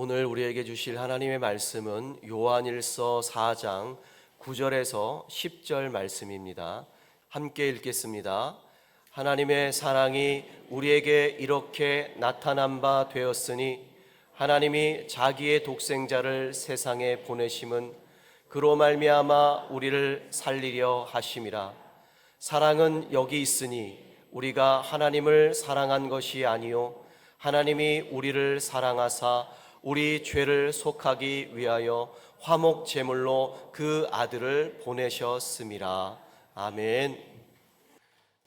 오늘 우리에게 주실 하나님의 말씀은 요한일서 4장 9절에서 10절 말씀입니다. 함께 읽겠습니다. 하나님의 사랑이 우리에게 이렇게 나타난 바 되었으니 하나님이 자기의 독생자를 세상에 보내심은 그로 말미암아 우리를 살리려 하심이라. 사랑은 여기 있으니 우리가 하나님을 사랑한 것이 아니요 하나님이 우리를 사랑하사 우리 죄를 속하기 위하여 화목 제물로 그 아들을 보내셨음이라. 아멘.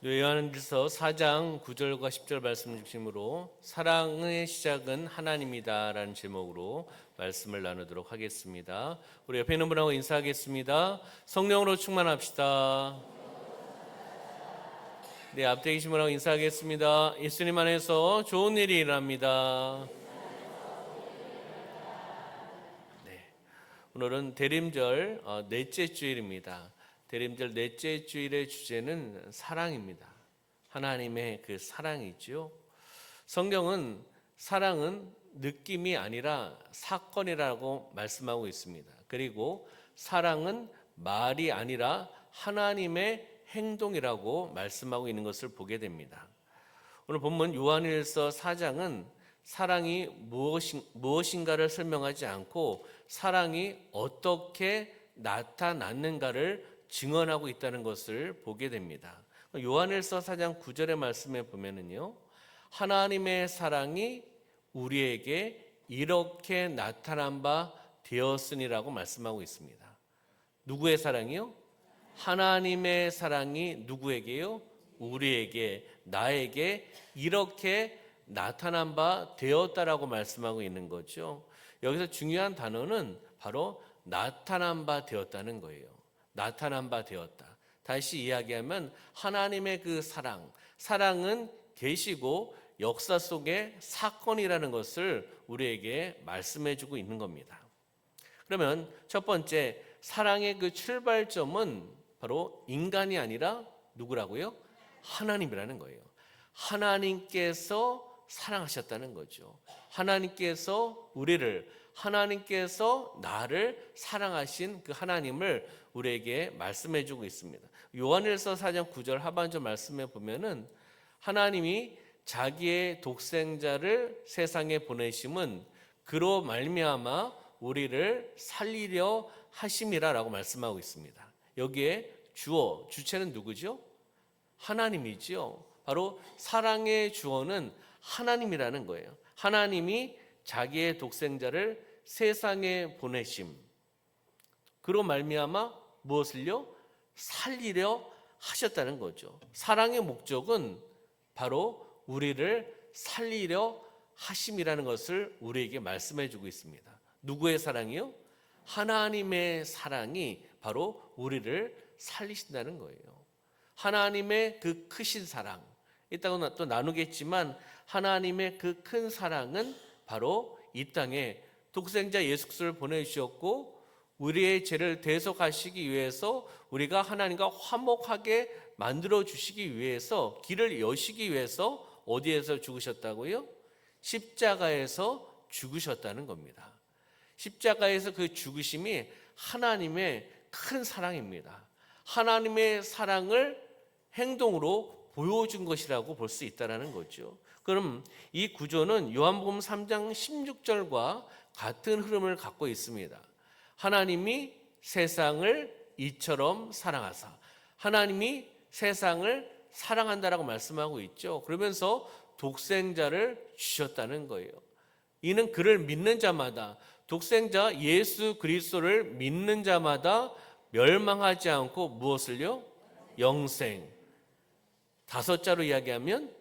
요한일서 4장 9절과 10절 말씀 중심으로 사랑의 시작은 하나님이다 라는 제목으로 말씀을 나누도록 하겠습니다. 우리 옆에 있는 분하고 인사하겠습니다. 성령으로 충만합시다. 네, 앞에 계신 분하고 인사하겠습니다. 예수님 안에서 좋은 일이 일어납니다. 오늘은 대림절 넷째 주일입니다. 대림절 넷째 주일의 주제는 사랑입니다. 하나님의 그 사랑이죠. 성경은 사랑은 느낌이 아니라 사건이라고 말씀하고 있습니다. 그리고 사랑은 말이 아니라 하나님의 행동이라고 말씀하고 있는 것을 보게 됩니다. 오늘 본문 요한일서 4장은 사랑이 무엇인가를 설명하지 않고 사랑이 어떻게 나타났는가를 증언하고 있다는 것을 보게 됩니다. 요한일서 4장 9절의 말씀에 보면은요, 하나님의 사랑이 우리에게 이렇게 나타난 바 되었으니라고 말씀하고 있습니다. 누구의 사랑이요? 하나님의 사랑이 누구에게요? 우리에게, 나에게 이렇게 나타난 바 되었다라고 말씀하고 있는 거죠. 여기서 중요한 단어는 바로 나타난 바 되었다는 거예요. 나타난 바 되었다. 다시 이야기하면 하나님의 그 사랑은 계시고 역사 속의 사건이라는 것을 우리에게 말씀해 주고 있는 겁니다. 그러면 첫 번째, 사랑의 그 출발점은 바로 인간이 아니라 누구라고요? 하나님이라는 거예요. 하나님께서 사랑하셨다는 거죠. 하나님께서 하나님께서 나를 사랑하신 그 하나님을 우리에게 말씀해 주고 있습니다. 요한일서 4장 9절 하반절 말씀에 보면은 하나님이 자기의 독생자를 세상에 보내심은 그로 말미암아 우리를 살리려 하심이라라고 말씀하고 있습니다. 여기에 주체는 누구죠? 하나님이죠. 바로 사랑의 주어는 하나님이라는 거예요. 하나님이 자기의 독생자를 세상에 보내심, 그로 말미암아 무엇을요? 살리려 하셨다는 거죠. 사랑의 목적은 바로 우리를 살리려 하심이라는 것을 우리에게 말씀해 주고 있습니다. 누구의 사랑이요? 하나님의 사랑이 바로 우리를 살리신다는 거예요. 하나님의 그 크신 사랑, 이따가 또 나누겠지만 하나님의 그 큰 사랑은 바로 이 땅에 독생자 예수 그리스도를 보내주셨고 우리의 죄를 대속하시기 위해서 우리가 하나님과 화목하게 만들어 주시기 위해서 길을 여시기 위해서 어디에서 죽으셨다고요? 십자가에서 죽으셨다는 겁니다. 십자가에서 그 죽으심이 하나님의 큰 사랑입니다. 하나님의 사랑을 행동으로 보여준 것이라고 볼 수 있다는 거죠. 그럼 이 구조는 요한복음 3장 16절과 같은 흐름을 갖고 있습니다. 하나님이 세상을 이처럼 사랑하사, 하나님이 세상을 사랑한다라고 말씀하고 있죠. 그러면서 독생자를 주셨다는 거예요. 이는 그를 믿는 자마다, 독생자 예수 그리스도를 믿는 자마다 멸망하지 않고 무엇을요? 영생. 다섯 자로 이야기하면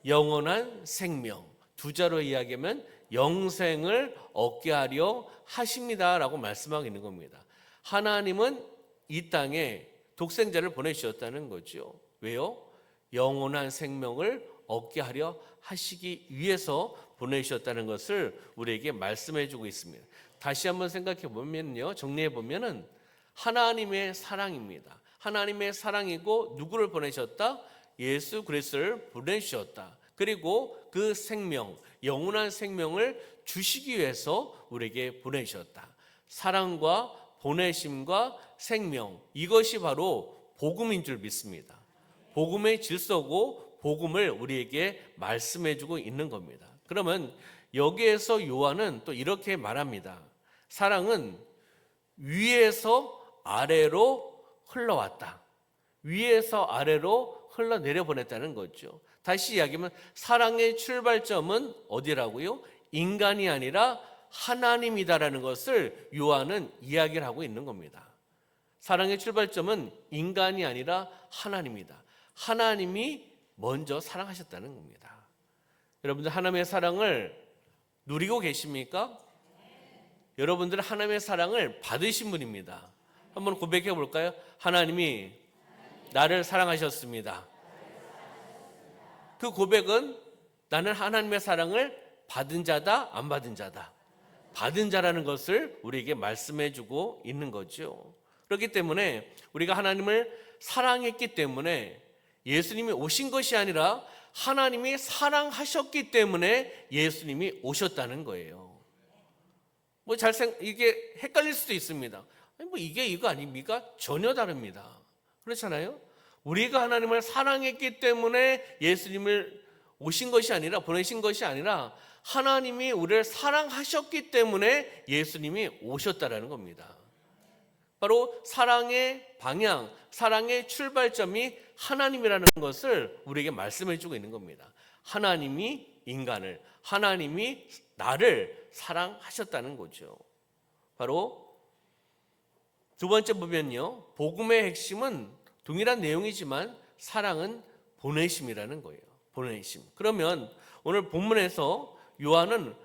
영원한 생명, 두 자로 이야기하면 영생을 얻게 하려 하십니다라고 말씀하고 있는 겁니다. 하나님은 이 땅에 독생자를 보내주셨다는 거죠. 왜요? 영원한 생명을 얻게 하려 하시기 위해서 보내주셨다는 것을 우리에게 말씀해 주고 있습니다. 다시 한번 생각해 보면요, 정리해 보면은 하나님의 사랑입니다. 하나님의 사랑이고 누구를 보내셨다? 예수 그리스도를 보내주셨다. 그리고 그 생명, 영원한 생명을 주시기 위해서 우리에게 보내주셨다. 사랑과 보내심과 생명, 이것이 바로 복음인 줄 믿습니다. 복음의 질서고 복음을 우리에게 말씀해주고 있는 겁니다. 그러면 여기에서 요한은 또 이렇게 말합니다. 사랑은 위에서 아래로 흘러왔다. 위에서 아래로 흘러내려 보냈다는 거죠. 다시 이야기하면 사랑의 출발점은 어디라고요? 인간이 아니라 하나님이다라는 것을 요한은 이야기를 하고 있는 겁니다. 사랑의 출발점은 인간이 아니라 하나님이다. 하나님이 먼저 사랑하셨다는 겁니다. 여러분들 하나님의 사랑을 누리고 계십니까? 여러분들 하나님의 사랑을 받으신 분입니다. 한번 고백해 볼까요? 하나님이 나를 사랑하셨습니다. 그 고백은 나는 하나님의 사랑을 받은 자다, 안 받은 자다. 받은 자라는 것을 우리에게 말씀해 주고 있는 거죠. 그렇기 때문에 우리가 하나님을 사랑했기 때문에 예수님이 오신 것이 아니라 하나님이 사랑하셨기 때문에 예수님이 오셨다는 거예요. 이게 헷갈릴 수도 있습니다. 이게 이거 아닙니까? 전혀 다릅니다. 그렇잖아요? 우리가 하나님을 사랑했기 때문에 예수님을 오신 것이 아니라, 보내신 것이 아니라 하나님이 우리를 사랑하셨기 때문에 예수님이 오셨다라는 겁니다. 바로 사랑의 방향, 사랑의 출발점이 하나님이라는 것을 우리에게 말씀해 주고 있는 겁니다. 하나님이 인간을, 하나님이 나를 사랑하셨다는 거죠. 바로 두 번째 보면요, 복음의 핵심은 동일한 내용이지만 사랑은 보내심이라는 거예요. 보내심. 그러면 오늘 본문에서 요한은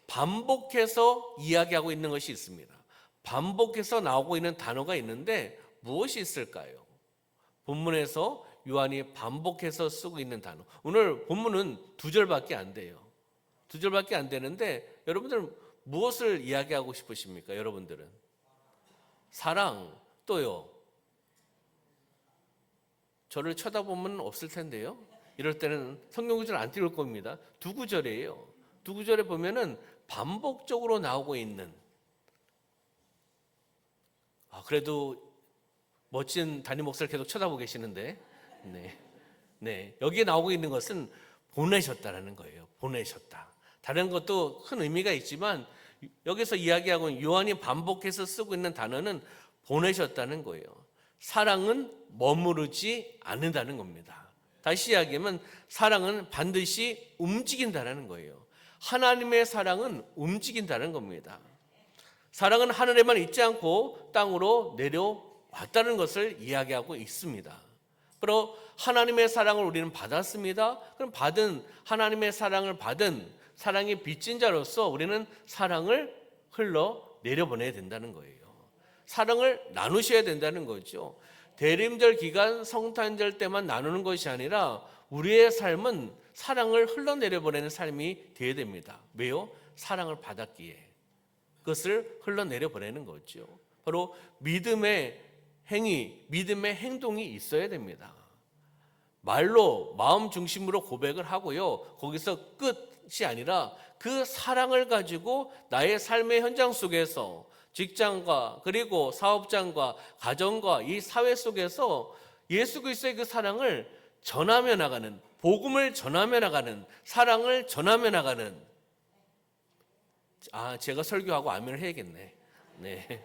반복해서 이야기하고 있는 것이 있습니다. 반복해서 나오고 있는 단어가 있는데 무엇이 있을까요? 본문에서 요한이 반복해서 쓰고 있는 단어. 오늘 본문은 2절밖에 안 돼요. 2절밖에 안 되는데 여러분들 무엇을 이야기하고 싶으십니까? 여러분들은 사랑, 또요. 저를 쳐다보면 없을 텐데요. 이럴 때는 성경 구절 안 띄울 겁니다. 2구절이에요. 2구절에 보면은 반복적으로 나오고 있는, 그래도 멋진 담임 목사를 계속 쳐다보고 계시는데, 네, 여기에 나오고 있는 것은 보내셨다라는 거예요. 보내셨다. 다른 것도 큰 의미가 있지만 여기서 이야기하고 있는 요한이 반복해서 쓰고 있는 단어는 보내셨다는 거예요. 사랑은 머무르지 않는다는 겁니다. 다시 이야기하면 사랑은 반드시 움직인다는 거예요. 하나님의 사랑은 움직인다는 겁니다. 사랑은 하늘에만 있지 않고 땅으로 내려왔다는 것을 이야기하고 있습니다. 바로 하나님의 사랑을 우리는 받았습니다. 그럼 받은 하나님의 사랑을 받은 사랑의 빚진 자로서 우리는 사랑을 흘러 내려보내야 된다는 거예요. 사랑을 나누셔야 된다는 거죠. 대림절 기간 성탄절 때만 나누는 것이 아니라 우리의 삶은 사랑을 흘러내려보내는 삶이 되어야 됩니다. 왜요? 사랑을 받았기에 그것을 흘러내려보내는 거죠. 바로 믿음의 행위, 믿음의 행동이 있어야 됩니다. 말로 마음 중심으로 고백을 하고요, 거기서 끝이 아니라 그 사랑을 가지고 나의 삶의 현장 속에서 직장과 그리고 사업장과 가정과 이 사회 속에서 예수 그리스도의 그 사랑을 전하며 나가는, 복음을 전하며 나가는, 사랑을 전하며 나가는, 제가 설교하고 아멘을 해야겠네. 네,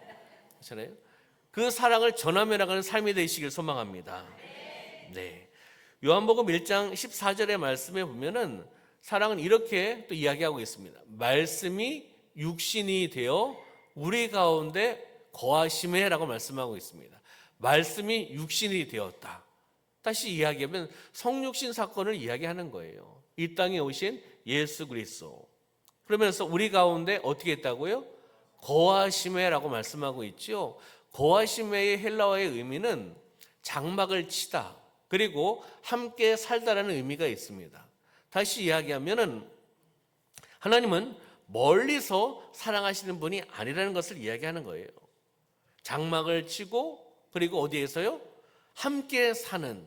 그렇잖아요. 그 사랑을 전하며 나가는 삶이 되시길 소망합니다. 네, 요한복음 1장 14절의 말씀에 보면은 사랑은 이렇게 또 이야기하고 있습니다. 말씀이 육신이 되어 우리 가운데 거하심에 라고 말씀하고 있습니다. 말씀이 육신이 되었다. 다시 이야기하면 성육신 사건을 이야기하는 거예요. 이 땅에 오신 예수 그리스도. 그러면서 우리 가운데 어떻게 했다고요? 거하심에 라고 말씀하고 있죠. 거하심의 헬라어의 의미는 장막을 치다, 그리고 함께 살다라는 의미가 있습니다. 다시 이야기하면은 하나님은 멀리서 사랑하시는 분이 아니라는 것을 이야기하는 거예요. 장막을 치고 그리고 어디에서요? 함께 사는,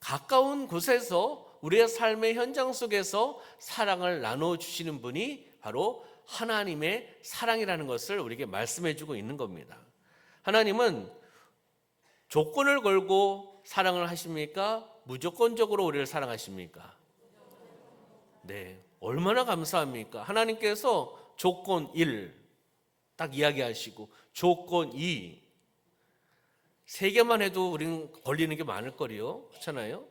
가까운 곳에서 우리의 삶의 현장 속에서 사랑을 나눠주시는 분이 바로 하나님의 사랑이라는 것을 우리에게 말씀해 주고 있는 겁니다. 하나님은 조건을 걸고 사랑을 하십니까? 무조건적으로 우리를 사랑하십니까? 네, 얼마나 감사합니까? 하나님께서 조건 1 딱 이야기하시고 조건 2 세 개만 해도 우리는 걸리는 게 많을 거리요. 그렇잖아요?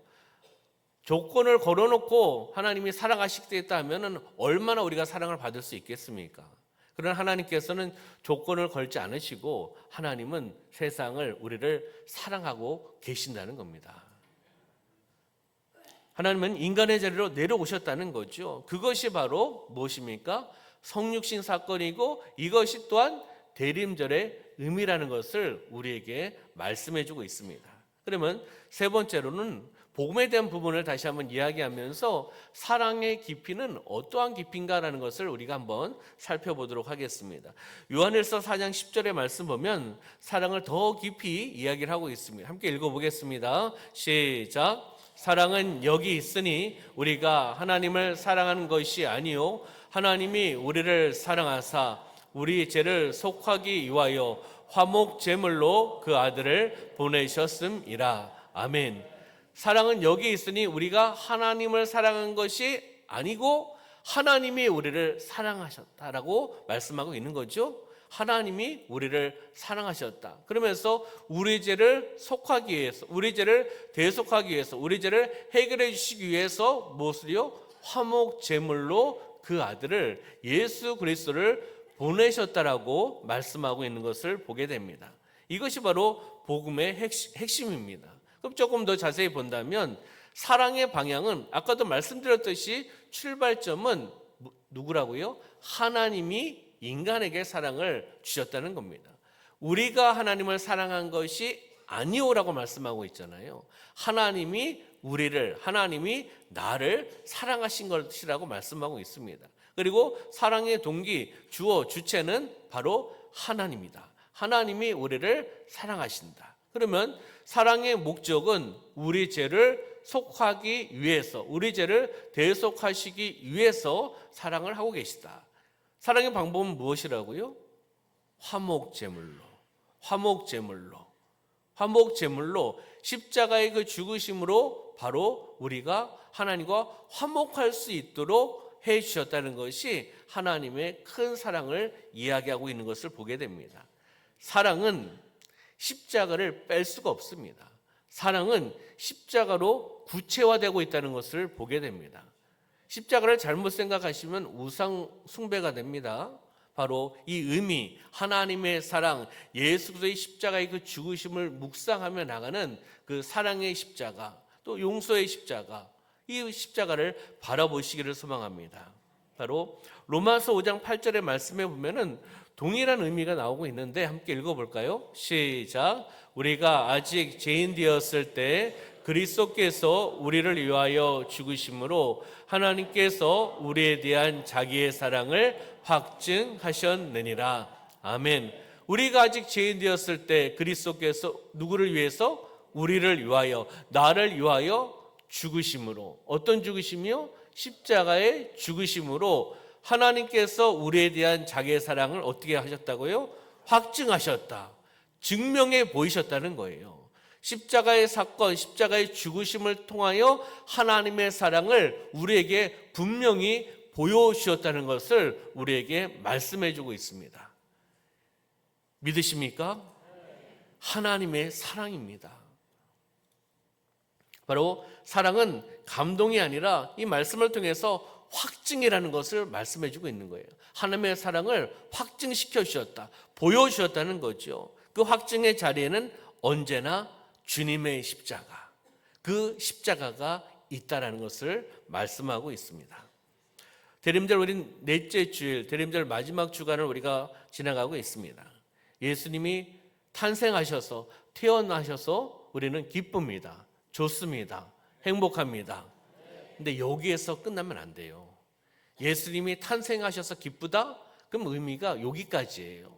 조건을 걸어놓고 하나님이 사랑하시겠다 하면 얼마나 우리가 사랑을 받을 수 있겠습니까? 그러나 하나님께서는 조건을 걸지 않으시고 하나님은 세상을 우리를 사랑하고 계신다는 겁니다. 하나님은 인간의 자리로 내려오셨다는 거죠. 그것이 바로 무엇입니까? 성육신 사건이고 이것이 또한 대림절의 의미라는 것을 우리에게 말씀해 주고 있습니다. 그러면 세 번째로는 복음에 대한 부분을 다시 한번 이야기하면서 사랑의 깊이는 어떠한 깊이인가라는 것을 우리가 한번 살펴보도록 하겠습니다. 요한일서 4장 10절의 말씀 보면 사랑을 더 깊이 이야기를 하고 있습니다. 함께 읽어보겠습니다. 시작. 사랑은 여기 있으니 우리가 하나님을 사랑하는 것이 아니요 하나님이 우리를 사랑하사 우리 죄를 속하기 위하여 화목 제물로 그 아들을 보내셨음이라. 아멘. 사랑은 여기 있으니 우리가 하나님을 사랑한 것이 아니고 하나님이 우리를 사랑하셨다라고 말씀하고 있는 거죠. 하나님이 우리를 사랑하셨다. 그러면서 우리 죄를 속하기 위해서, 우리 죄를 대속하기 위해서, 우리 죄를 해결해 주시기 위해서 무엇을요? 화목 제물로 그 아들을 예수 그리스도를 보내셨다라고 말씀하고 있는 것을 보게 됩니다. 이것이 바로 복음의 핵심입니다. 그럼 조금 더 자세히 본다면 사랑의 방향은 아까도 말씀드렸듯이 출발점은 누구라고요? 하나님이 인간에게 사랑을 주셨다는 겁니다. 우리가 하나님을 사랑한 것이 아니오라고 말씀하고 있잖아요. 하나님이 나를 사랑하신 것이라고 말씀하고 있습니다. 그리고 사랑의 동기, 주어, 주체는 바로 하나님이다. 하나님이 우리를 사랑하신다. 그러면 사랑의 목적은 우리 죄를 속하기 위해서, 우리 죄를 대속하시기 위해서 사랑을 하고 계시다. 사랑의 방법은 무엇이라고요? 화목제물로 십자가의 그 죽으심으로 바로 우리가 하나님과 화목할 수 있도록 해 주셨다는 것이 하나님의 큰 사랑을 이야기하고 있는 것을 보게 됩니다. 사랑은 십자가를 뺄 수가 없습니다. 사랑은 십자가로 구체화되고 있다는 것을 보게 됩니다. 십자가를 잘못 생각하시면 우상 숭배가 됩니다. 바로 이 의미, 하나님의 사랑, 예수 그리스도의 십자가의 그 죽으심을 묵상하며 나가는 그 사랑의 십자가, 또 용서의 십자가, 이 십자가를 바라보시기를 소망합니다. 바로 로마서 5장 8절의 말씀에 보면은 동일한 의미가 나오고 있는데 함께 읽어볼까요? 시작. 우리가 아직 죄인 되었을 때 그리스도께서 우리를 위하여 죽으심으로 하나님께서 우리에 대한 자기의 사랑을 확증하셨느니라. 아멘. 우리가 아직 죄인 되었을 때 그리스도께서 누구를 위해서? 우리를 위하여, 나를 위하여 죽으심으로. 어떤 죽으심이요? 십자가의 죽으심으로 하나님께서 우리에 대한 자기의 사랑을 어떻게 하셨다고요? 확증하셨다. 증명해 보이셨다는 거예요. 십자가의 사건, 십자가의 죽으심을 통하여 하나님의 사랑을 우리에게 분명히 보여주셨다는 것을 우리에게 말씀해 주고 있습니다. 믿으십니까? 하나님의 사랑입니다. 바로 사랑은 감동이 아니라 이 말씀을 통해서 확증이라는 것을 말씀해 주고 있는 거예요. 하나님의 사랑을 확증시켜 주셨다, 보여주셨다는 거죠. 그 확증의 자리에는 언제나 주님의 십자가, 그 십자가가 있다라는 것을 말씀하고 있습니다. 대림절 우린 넷째 주일, 대림절 마지막 주간을 우리가 지나가고 있습니다. 예수님이 탄생하셔서 태어나셔서 우리는 기쁩니다. 좋습니다. 행복합니다. 근데 여기에서 끝나면 안 돼요. 예수님이 탄생하셔서 기쁘다? 그럼 의미가 여기까지예요.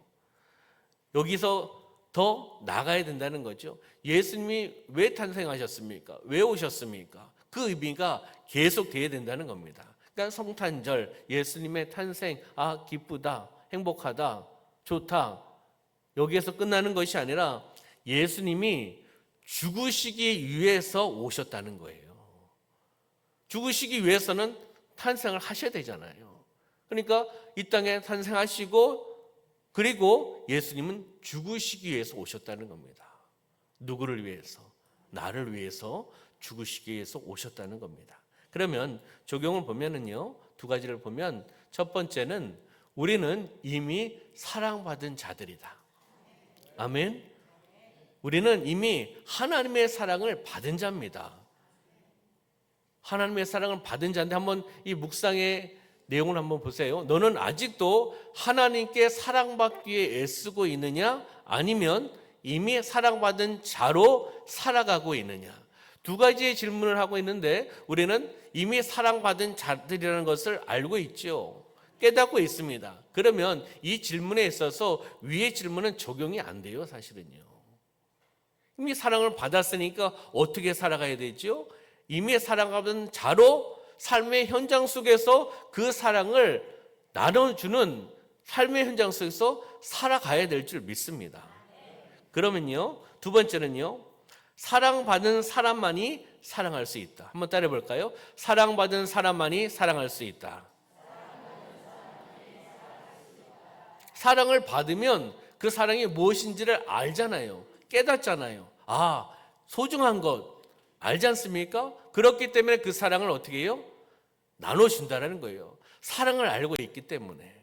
여기서 더 나가야 된다는 거죠. 예수님이 왜 탄생하셨습니까? 왜 오셨습니까? 그 의미가 계속 돼야 된다는 겁니다. 그러니까 성탄절, 예수님의 탄생, 기쁘다, 행복하다, 좋다, 여기에서 끝나는 것이 아니라 예수님이 죽으시기 위해서 오셨다는 거예요. 죽으시기 위해서는 탄생을 하셔야 되잖아요. 그러니까 이 땅에 탄생하시고, 그리고 예수님은 죽으시기 위해서 오셨다는 겁니다. 누구를 위해서? 나를 위해서 죽으시기 위해서 오셨다는 겁니다. 그러면 적용을 보면은요, 두 가지를 보면, 첫 번째는 우리는 이미 사랑받은 자들이다. 아멘. 우리는 이미 하나님의 사랑을 받은 자입니다. 하나님의 사랑을 받은 자인데, 한번 이 묵상의 내용을 한번 보세요. 너는 아직도 하나님께 사랑받기 위해 애쓰고 있느냐? 아니면 이미 사랑받은 자로 살아가고 있느냐? 두 가지의 질문을 하고 있는데, 우리는 이미 사랑받은 자들이라는 것을 알고 있죠. 깨닫고 있습니다. 그러면 이 질문에 있어서 위의 질문은 적용이 안 돼요, 사실은요. 이미 사랑을 받았으니까 어떻게 살아가야 되죠? 이미 사랑받은 자로 삶의 현장 속에서 그 사랑을 나눠주는 삶의 현장 속에서 살아가야 될 줄 믿습니다. 그러면요, 두 번째는요, 사랑받은 사람만이 사랑할 수 있다. 한번 따라해 볼까요? 사랑받은 사람만이 사랑할 수 있다. 사랑을 받으면 그 사랑이 무엇인지를 알잖아요. 깨닫잖아요. 소중한 것 알지 않습니까? 그렇기 때문에 그 사랑을 어떻게 해요? 나눠준다는 거예요. 사랑을 알고 있기 때문에,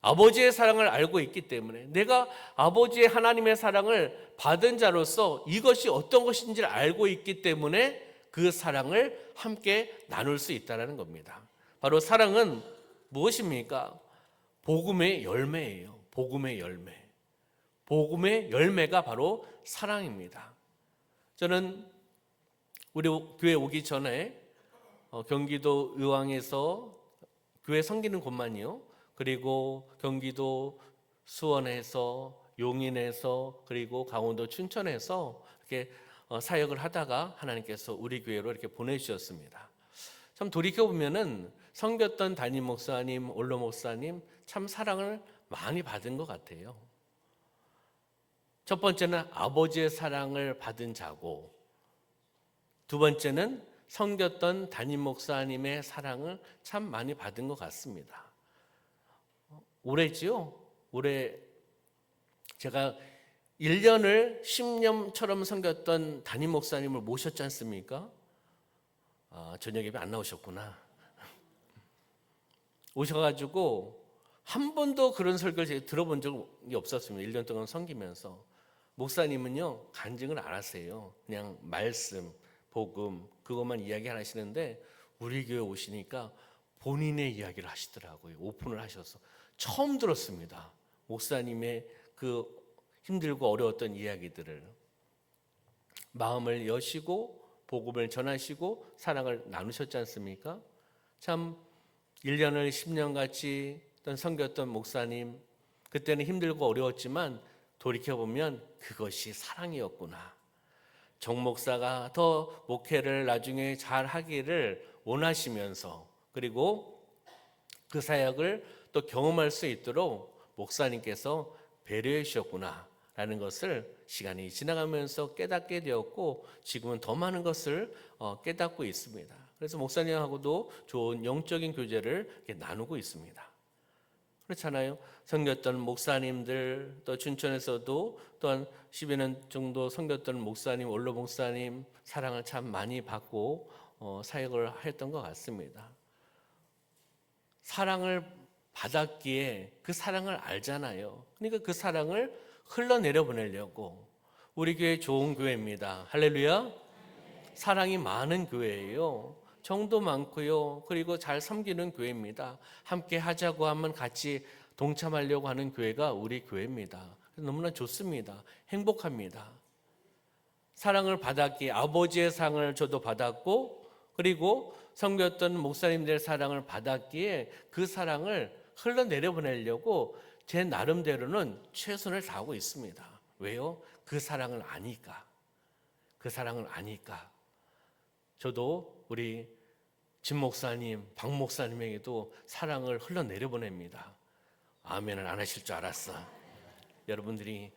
아버지의 사랑을 알고 있기 때문에, 내가 아버지의 하나님의 사랑을 받은 자로서 이것이 어떤 것인지를 알고 있기 때문에 그 사랑을 함께 나눌 수 있다는 겁니다. 바로 사랑은 무엇입니까? 복음의 열매예요. 복음의 열매. 복음의 열매가 바로 사랑입니다. 저는 우리 교회 오기 전에 경기도 의왕에서 교회 섬기는 곳만요, 그리고 경기도 수원에서, 용인에서, 그리고 강원도 춘천에서 이렇게 사역을 하다가 하나님께서 우리 교회로 이렇게 보내주셨습니다. 참 돌이켜보면은 섬겼던 담임 목사님, 원로 목사님 참 사랑을 많이 받은 것 같아요. 첫 번째는 아버지의 사랑을 받은 자고, 두 번째는 섬겼던 담임 목사님의 사랑을 참 많이 받은 것 같습니다. 올해지요? 올해 제가 1년을 10년처럼 섬겼던 담임 목사님을 모셨지 않습니까? 저녁 예배 안 나오셨구나. 오셔가지고 한 번도 그런 설교를 제가 들어본 적이 없었습니다. 1년 동안 섬기면서. 목사님은요, 간증을 안 하세요. 그냥 말씀, 복음, 그것만 이야기 안 하시는데, 우리 교회 오시니까 본인의 이야기를 하시더라고요. 오픈을 하셔서. 처음 들었습니다. 목사님의 그 힘들고 어려웠던 이야기들을. 마음을 여시고 복음을 전하시고 사랑을 나누셨지 않습니까? 참 1년을 10년같이 섬겼던 목사님, 그때는 힘들고 어려웠지만 돌이켜보면 그것이 사랑이었구나. 정 목사가 더 목회를 나중에 잘 하기를 원하시면서, 그리고 그 사역을 또 경험할 수 있도록 목사님께서 배려해 주셨구나 라는 것을 시간이 지나가면서 깨닫게 되었고, 지금은 더 많은 것을 깨닫고 있습니다. 그래서 목사님하고도 좋은 영적인 교제를 이렇게 나누고 있습니다. 그렇잖아요. 섬겼던 목사님들, 또 춘천에서도 또한 12년 정도 섬겼던 목사님, 원로 목사님 사랑을 참 많이 받고 사역을 했던 것 같습니다. 사랑을 받았기에 그 사랑을 알잖아요. 그러니까 그 사랑을 흘러내려 보내려고. 우리 교회 좋은 교회입니다. 할렐루야. 사랑이 많은 교회예요. 정도 많고요. 그리고 잘 섬기는 교회입니다. 함께 하자고 하면 같이 동참하려고 하는 교회가 우리 교회입니다. 너무나 좋습니다. 행복합니다. 사랑을 받았기에, 아버지의 사랑을 저도 받았고, 그리고 섬겼던 목사님들의 사랑을 받았기에 그 사랑을 흘러내려 보내려고 제 나름대로는 최선을 다하고 있습니다. 왜요? 그 사랑을 아니까. 그 사랑을 아니까. 저도 우리 진 목사님, 박 목사님에게도 사랑을 흘러내려 보냅니다. 아멘을 안 하실 줄 알았어. 여러분들이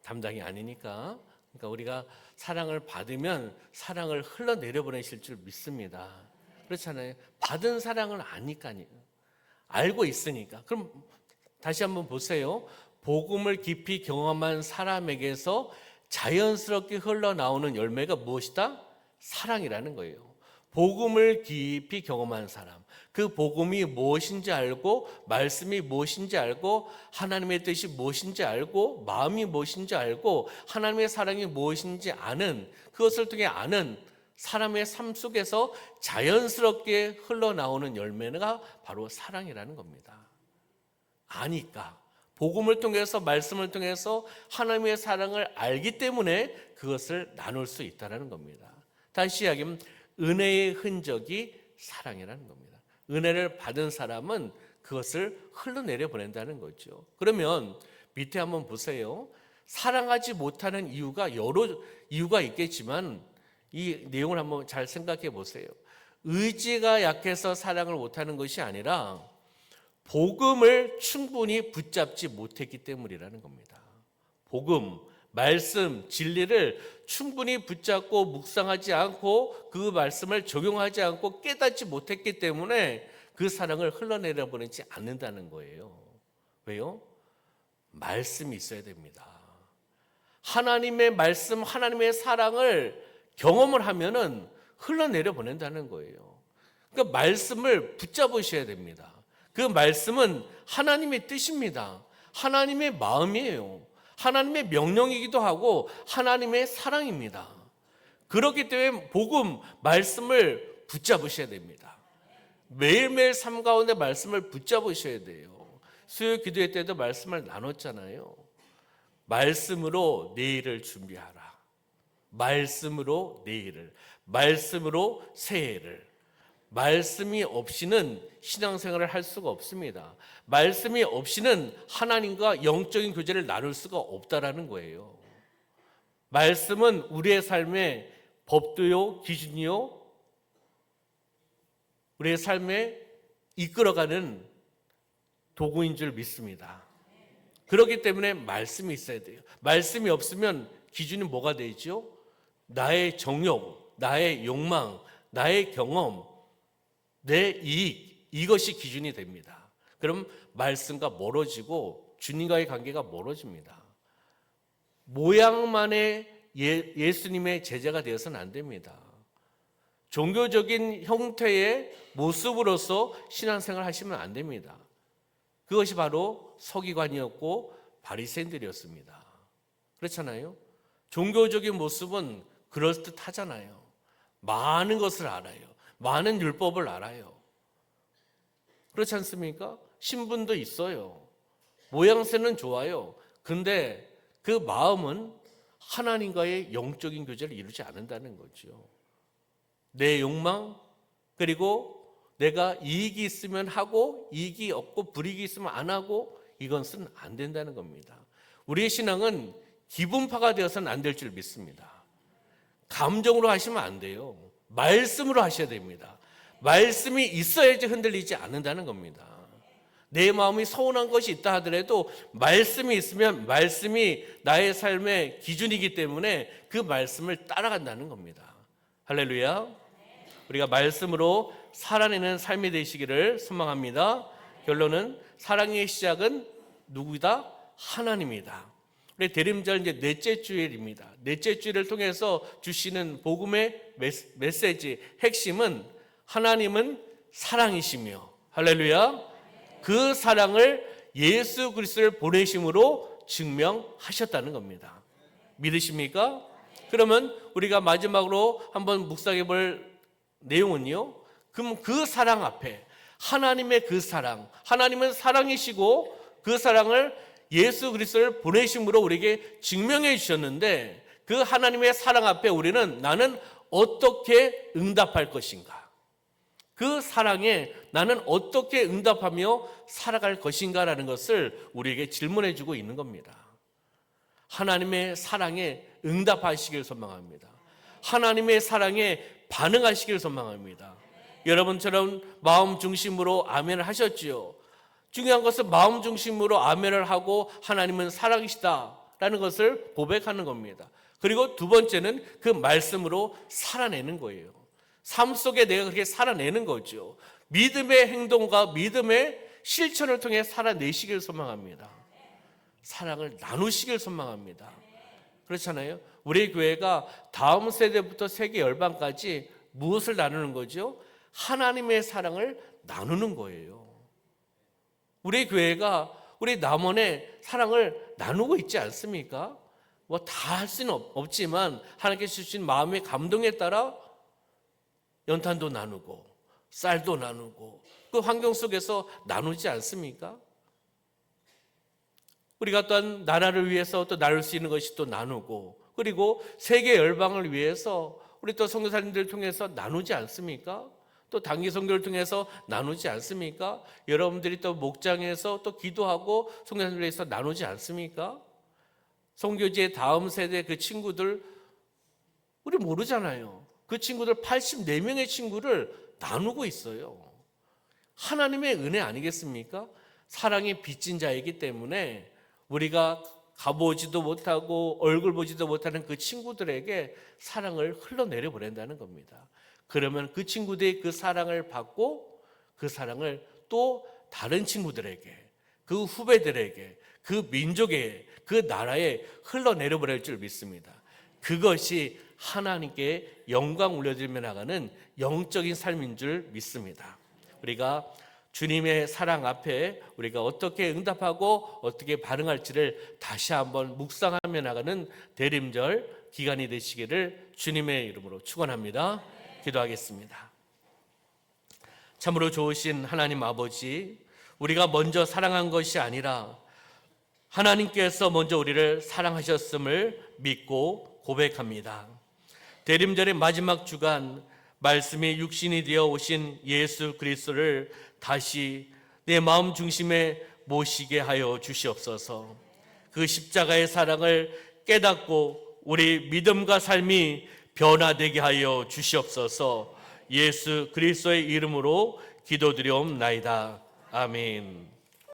담당이 아니니까. 그러니까 우리가 사랑을 받으면 사랑을 흘러내려 보내실 줄 믿습니다. 그렇잖아요. 받은 사랑을 아니까요. 알고 있으니까. 그럼 다시 한번 보세요. 복음을 깊이 경험한 사람에게서 자연스럽게 흘러나오는 열매가 무엇이다? 사랑이라는 거예요. 복음을 깊이 경험한 사람, 그 복음이 무엇인지 알고, 말씀이 무엇인지 알고, 하나님의 뜻이 무엇인지 알고, 마음이 무엇인지 알고, 하나님의 사랑이 무엇인지 아는, 그것을 통해 아는 사람의 삶 속에서 자연스럽게 흘러나오는 열매가 바로 사랑이라는 겁니다. 아니까, 복음을 통해서, 말씀을 통해서 하나님의 사랑을 알기 때문에 그것을 나눌 수 있다는 겁니다. 다시 이야기하면 은혜의 흔적이 사랑이라는 겁니다. 은혜를 받은 사람은 그것을 흘러내려 보낸다는 거죠. 그러면 밑에 한번 보세요. 사랑하지 못하는 이유가 여러 이유가 있겠지만 이 내용을 한번 잘 생각해 보세요. 의지가 약해서 사랑을 못하는 것이 아니라 복음을 충분히 붙잡지 못했기 때문이라는 겁니다. 복음, 말씀, 진리를 충분히 붙잡고 묵상하지 않고 그 말씀을 적용하지 않고 깨닫지 못했기 때문에 그 사랑을 흘러내려 보내지 않는다는 거예요. 왜요? 말씀이 있어야 됩니다. 하나님의 말씀, 하나님의 사랑을 경험을 하면은 흘러내려 보낸다는 거예요. 그러니까 말씀을 붙잡으셔야 됩니다. 그 말씀은 하나님의 뜻입니다. 하나님의 마음이에요. 하나님의 명령이기도 하고 하나님의 사랑입니다. 그렇기 때문에 복음, 말씀을 붙잡으셔야 됩니다. 매일매일 삶 가운데 말씀을 붙잡으셔야 돼요. 수요 기도회 때도 말씀을 나눴잖아요. 말씀으로 내일을 준비하라. 말씀으로 내일을, 말씀으로 새해를. 말씀이 없이는 신앙생활을 할 수가 없습니다. 말씀이 없이는 하나님과 영적인 교제를 나눌 수가 없다라는 거예요. 말씀은 우리의 삶의 법도요, 기준이요, 우리의 삶에 이끌어가는 도구인 줄 믿습니다. 그렇기 때문에 말씀이 있어야 돼요. 말씀이 없으면 기준이 뭐가 되죠? 나의 정욕, 나의 욕망, 나의 경험, 내 이익, 이것이 기준이 됩니다. 그럼 말씀과 멀어지고 주님과의 관계가 멀어집니다. 모양만의 예수님의 제자가 되어서는 안 됩니다. 종교적인 형태의 모습으로서 신앙생활 하시면 안 됩니다. 그것이 바로 서기관이었고 바리새인들이었습니다. 그렇잖아요. 종교적인 모습은 그럴듯하잖아요. 많은 것을 알아요. 많은 율법을 알아요. 그렇지 않습니까? 신분도 있어요. 모양새는 좋아요. 근데 그 마음은 하나님과의 영적인 교제를 이루지 않는다는 거죠. 내 욕망, 그리고 내가 이익이 있으면 하고 이익이 없고 불이익이 있으면 안 하고, 이것은 안 된다는 겁니다. 우리의 신앙은 기분파가 되어서는 안 될 줄 믿습니다. 감정으로 하시면 안 돼요. 말씀으로 하셔야 됩니다. 말씀이 있어야지 흔들리지 않는다는 겁니다. 내 마음이 서운한 것이 있다 하더라도 말씀이 있으면 말씀이 나의 삶의 기준이기 때문에 그 말씀을 따라간다는 겁니다. 할렐루야. 우리가 말씀으로 살아내는 삶이 되시기를 소망합니다. 결론은 사랑의 시작은 누구다? 하나님이다. 우리 대림절 이제 넷째 주일입니다. 넷째 주일을 통해서 주시는 복음의 메시지 핵심은 하나님은 사랑이시며, 할렐루야, 그 사랑을 예수 그리스도를 보내심으로 증명하셨다는 겁니다. 믿으십니까? 그러면 우리가 마지막으로 한번 묵상해 볼 내용은요, 그럼 그 사랑 앞에 하나님의 그 사랑, 하나님은 사랑이시고 그 사랑을 예수 그리스도를 보내심으로 우리에게 증명해 주셨는데, 그 하나님의 사랑 앞에 우리는 나는 어떻게 응답할 것인가, 그 사랑에 나는 어떻게 응답하며 살아갈 것인가라는 것을 우리에게 질문해 주고 있는 겁니다. 하나님의 사랑에 응답하시길 소망합니다. 하나님의 사랑에 반응하시길 소망합니다. 여러분처럼 마음 중심으로 아멘을 하셨지요. 중요한 것은 마음 중심으로 아멘을 하고 하나님은 살아계시다라는 것을 고백하는 겁니다. 그리고 두 번째는 그 말씀으로 살아내는 거예요. 삶 속에 내가 그렇게 살아내는 거죠. 믿음의 행동과 믿음의 실천을 통해 살아내시길 소망합니다. 사랑을 나누시길 소망합니다. 그렇잖아요. 우리 교회가 다음 세대부터 세계 열방까지 무엇을 나누는 거죠? 하나님의 사랑을 나누는 거예요. 우리 교회가 우리 남원의 사랑을 나누고 있지 않습니까? 뭐 다 할 수는 없지만 하나님께서 주신 마음의 감동에 따라 연탄도 나누고 쌀도 나누고 그 환경 속에서 나누지 않습니까? 우리가 또한 나라를 위해서 또 나눌 수 있는 것이 또 나누고, 그리고 세계 열방을 위해서 우리 또 선교사님들 통해서 나누지 않습니까? 또 단기 선교를 통해서 나누지 않습니까? 여러분들이 또 목장에서 또 기도하고 선교사님들 위해서 나누지 않습니까? 선교지의 다음 세대 그 친구들 우리 모르잖아요. 그 친구들 84명의 친구를 나누고 있어요. 하나님의 은혜 아니겠습니까? 사랑이 빚진 자이기 때문에 우리가 가보지도 못하고 얼굴 보지도 못하는 그 친구들에게 사랑을 흘러내려 보낸다는 겁니다. 그러면 그 친구들이 그 사랑을 받고 그 사랑을 또 다른 친구들에게, 그 후배들에게, 그 민족에, 그 나라에 흘러내려 보낼 줄 믿습니다. 그것이 하나님께 영광 올려드리며 나가는 영적인 삶인 줄 믿습니다. 우리가 주님의 사랑 앞에 우리가 어떻게 응답하고 어떻게 반응할지를 다시 한번 묵상하며 나가는 대림절 기간이 되시기를 주님의 이름으로 축원합니다. 기도하겠습니다. 참으로 좋으신 하나님 아버지, 우리가 먼저 사랑한 것이 아니라 하나님께서 먼저 우리를 사랑하셨음을 믿고 고백합니다. 대림절의 마지막 주간 말씀이 육신이 되어 오신 예수 그리스도를 다시 내 마음 중심에 모시게 하여 주시옵소서. 그 십자가의 사랑을 깨닫고 우리 믿음과 삶이 변화되게 하여 주시옵소서. 예수 그리스도의 이름으로 기도드리옵나이다. 아멘.